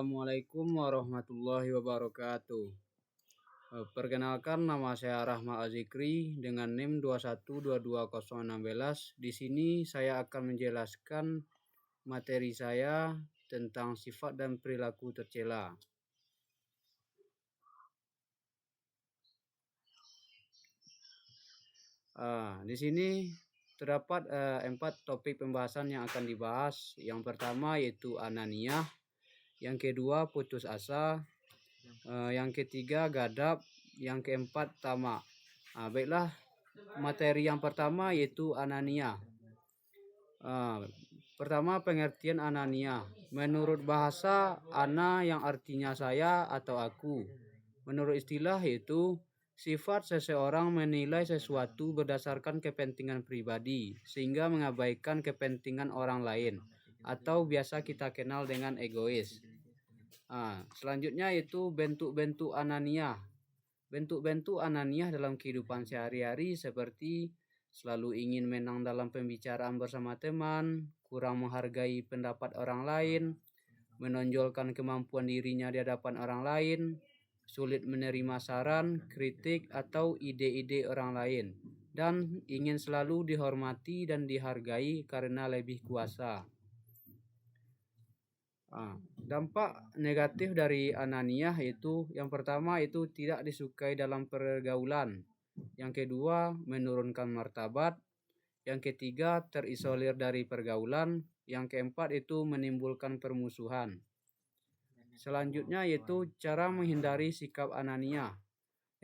Assalamualaikum warahmatullahi wabarakatuh. Perkenalkan, nama saya Rahma Azikri dengan NIM 2122016. Di sini saya akan menjelaskan materi saya tentang sifat dan perilaku tercela. Di sini terdapat 4 topik pembahasan yang akan dibahas. Yang pertama yaitu ananiah, yang kedua putus asa, yang ketiga gadab, yang keempat tamak. Baiklah, materi yang pertama yaitu ananiah. Pertama, pengertian ananiah. Menurut bahasa ana yang artinya saya atau aku. Menurut istilah yaitu sifat seseorang menilai sesuatu berdasarkan kepentingan pribadi sehingga mengabaikan kepentingan orang lain, atau biasa kita kenal dengan egois. Selanjutnya yaitu bentuk-bentuk ananiah. Bentuk-bentuk ananiah dalam kehidupan sehari-hari seperti selalu ingin menang dalam pembicaraan bersama teman, kurang menghargai pendapat orang lain, menonjolkan kemampuan dirinya di hadapan orang lain, sulit menerima saran, kritik, atau ide-ide orang lain, dan ingin selalu dihormati dan dihargai karena lebih kuasa. Dampak negatif dari ananiah itu yang pertama itu tidak disukai dalam pergaulan, yang kedua menurunkan martabat, yang ketiga terisolir dari pergaulan, yang keempat itu menimbulkan permusuhan. Selanjutnya yaitu cara menghindari sikap ananiah.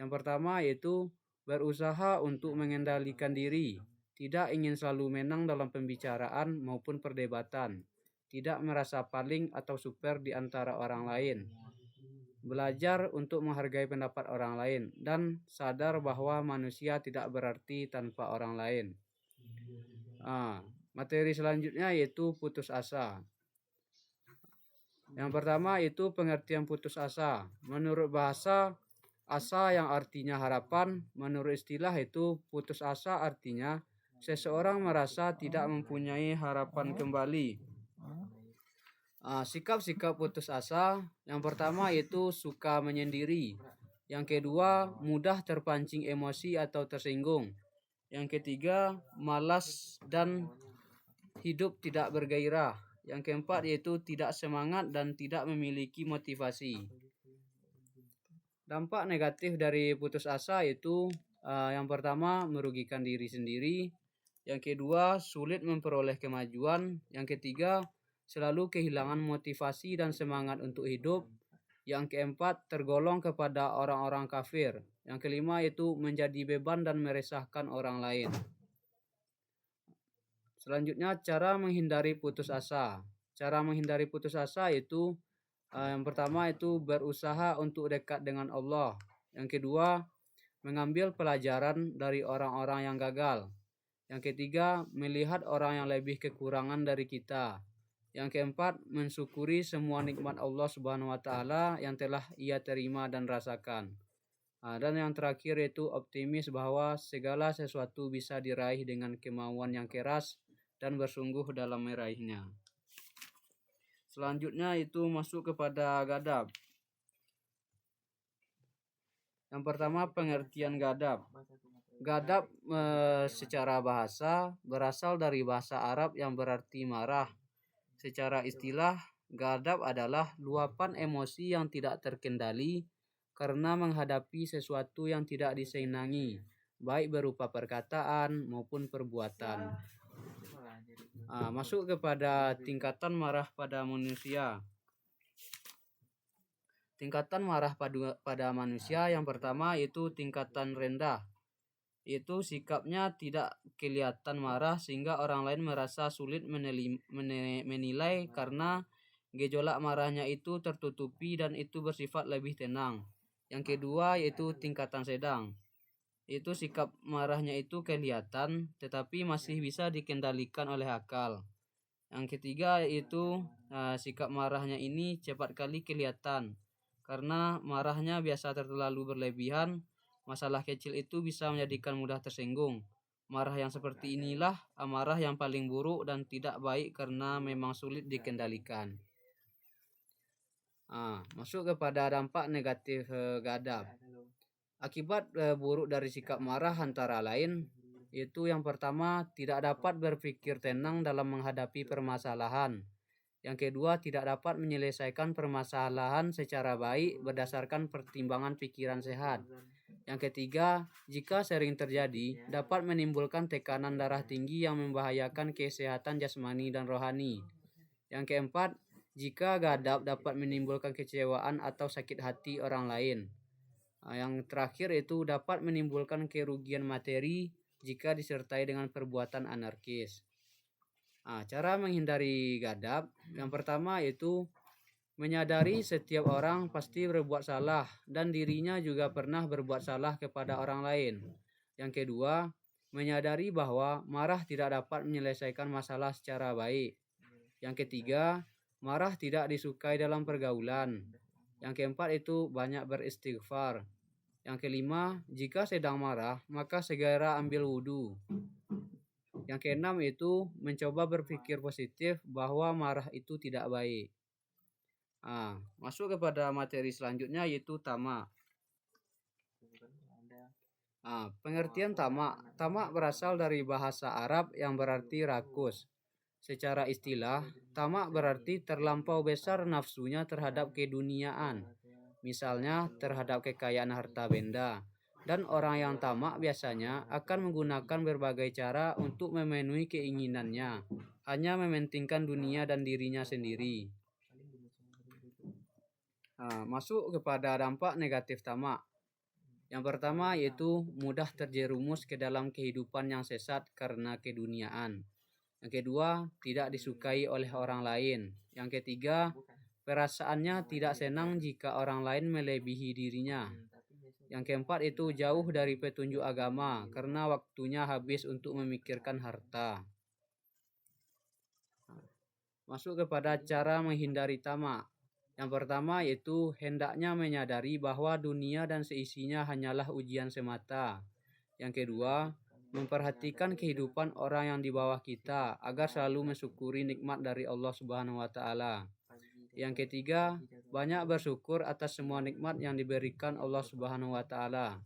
Yang pertama yaitu berusaha untuk mengendalikan diri, tidak ingin selalu menang dalam pembicaraan maupun perdebatan, tidak merasa paling atau super di antara orang lain, belajar untuk menghargai pendapat orang lain, dan sadar bahwa manusia tidak berarti tanpa orang lain. Materi selanjutnya yaitu putus asa. Yang pertama itu pengertian putus asa. Menurut bahasa asa yang artinya harapan, menurut istilah itu putus asa artinya seseorang merasa tidak mempunyai harapan kembali. Sikap-sikap putus asa yang pertama itu suka menyendiri, yang kedua mudah terpancing emosi atau tersinggung, yang ketiga malas dan hidup tidak bergairah, yang keempat yaitu tidak semangat dan tidak memiliki motivasi. Dampak negatif dari putus asa itu yang pertama merugikan diri sendiri, yang kedua sulit memperoleh kemajuan, yang ketiga selalu kehilangan motivasi dan semangat untuk hidup, yang keempat tergolong kepada orang-orang kafir, yang kelima itu menjadi beban dan meresahkan orang lain. Selanjutnya cara menghindari putus asa. Cara menghindari putus asa itu yang pertama itu berusaha untuk dekat dengan Allah, yang kedua mengambil pelajaran dari orang-orang yang gagal, yang ketiga melihat orang yang lebih kekurangan dari kita, yang keempat mensyukuri semua nikmat Allah Subhanahu wa taala yang telah ia terima dan rasakan. Dan yang terakhir yaitu optimis bahwa segala sesuatu bisa diraih dengan kemauan yang keras dan bersungguh dalam meraihnya. Selanjutnya itu masuk kepada gadab. Yang pertama pengertian gadab. Gadab secara bahasa berasal dari bahasa Arab yang berarti marah. Secara istilah, gadab adalah luapan emosi yang tidak terkendali karena menghadapi sesuatu yang tidak disenangi, baik berupa perkataan maupun perbuatan. Masuk kepada tingkatan marah pada manusia. Tingkatan marah pada manusia yang pertama itu tingkatan rendah. Itu sikapnya tidak kelihatan marah sehingga orang lain merasa sulit menilai karena gejolak marahnya itu tertutupi dan itu bersifat lebih tenang. Yang kedua yaitu tingkatan sedang. Itu sikap marahnya itu kelihatan tetapi masih bisa dikendalikan oleh akal. Yang ketiga yaitu sikap marahnya ini cepat kali kelihatan karena marahnya biasa terlalu berlebihan. Masalah kecil itu bisa menjadikan mudah tersinggung. Marah yang seperti inilah amarah yang paling buruk dan tidak baik karena memang sulit dikendalikan. Masuk kepada dampak negatif gadab. Akibat buruk dari sikap marah antara lain, yaitu yang pertama, tidak dapat berpikir tenang dalam menghadapi permasalahan. Yang kedua, tidak dapat menyelesaikan permasalahan secara baik berdasarkan pertimbangan pikiran sehat. Yang ketiga, jika sering terjadi, dapat menimbulkan tekanan darah tinggi yang membahayakan kesehatan jasmani dan rohani. Yang keempat, jika gadab dapat menimbulkan kecewaan atau sakit hati orang lain. Yang terakhir itu dapat menimbulkan kerugian materi jika disertai dengan perbuatan anarkis. Cara menghindari gadab, yang pertama itu menyadari setiap orang pasti berbuat salah dan dirinya juga pernah berbuat salah kepada orang lain. Yang kedua, menyadari bahwa marah tidak dapat menyelesaikan masalah secara baik. Yang ketiga, marah tidak disukai dalam pergaulan. Yang keempat itu banyak beristighfar. Yang kelima, jika sedang marah, maka segera ambil wudhu. Yang keenam itu mencoba berpikir positif bahwa marah itu tidak baik. Masuk kepada materi selanjutnya yaitu tamak. Pengertian tamak. Tamak berasal dari bahasa Arab yang berarti rakus. Secara istilah, tamak berarti terlampau besar nafsunya terhadap keduniaan. Misalnya terhadap kekayaan harta benda. Dan orang yang tamak biasanya akan menggunakan berbagai cara untuk memenuhi keinginannya, hanya mementingkan dunia dan dirinya sendiri. Masuk kepada dampak negatif tamak. Yang pertama yaitu mudah terjerumus ke dalam kehidupan yang sesat karena keduniaan. Yang kedua, tidak disukai oleh orang lain. Yang ketiga, perasaannya tidak senang jika orang lain melebihi dirinya. Yang keempat itu jauh dari petunjuk agama karena waktunya habis untuk memikirkan harta. Masuk kepada cara menghindari tamak. Yang pertama yaitu hendaknya menyadari bahwa dunia dan seisinya hanyalah ujian semata. Yang kedua, memperhatikan kehidupan orang yang di bawah kita agar selalu mensyukuri nikmat dari Allah Subhanahu wa taala. Yang ketiga, banyak bersyukur atas semua nikmat yang diberikan Allah Subhanahu wa taala.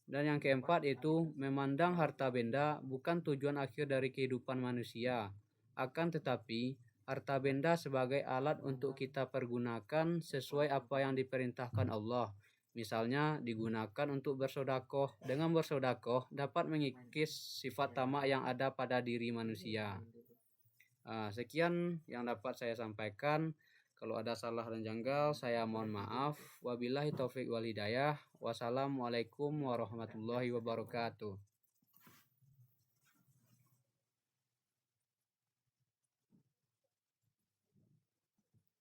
Dan yang keempat itu memandang harta benda bukan tujuan akhir dari kehidupan manusia, akan tetapi harta benda sebagai alat untuk kita pergunakan sesuai apa yang diperintahkan Allah. Misalnya digunakan untuk bersedekah. Dengan bersedekah dapat mengikis sifat tamak yang ada pada diri manusia. Sekian yang dapat saya sampaikan. Kalau ada salah dan janggal, saya mohon maaf. Wabillahi taufik wal hidayah. Wassalamualaikum warahmatullahi wabarakatuh.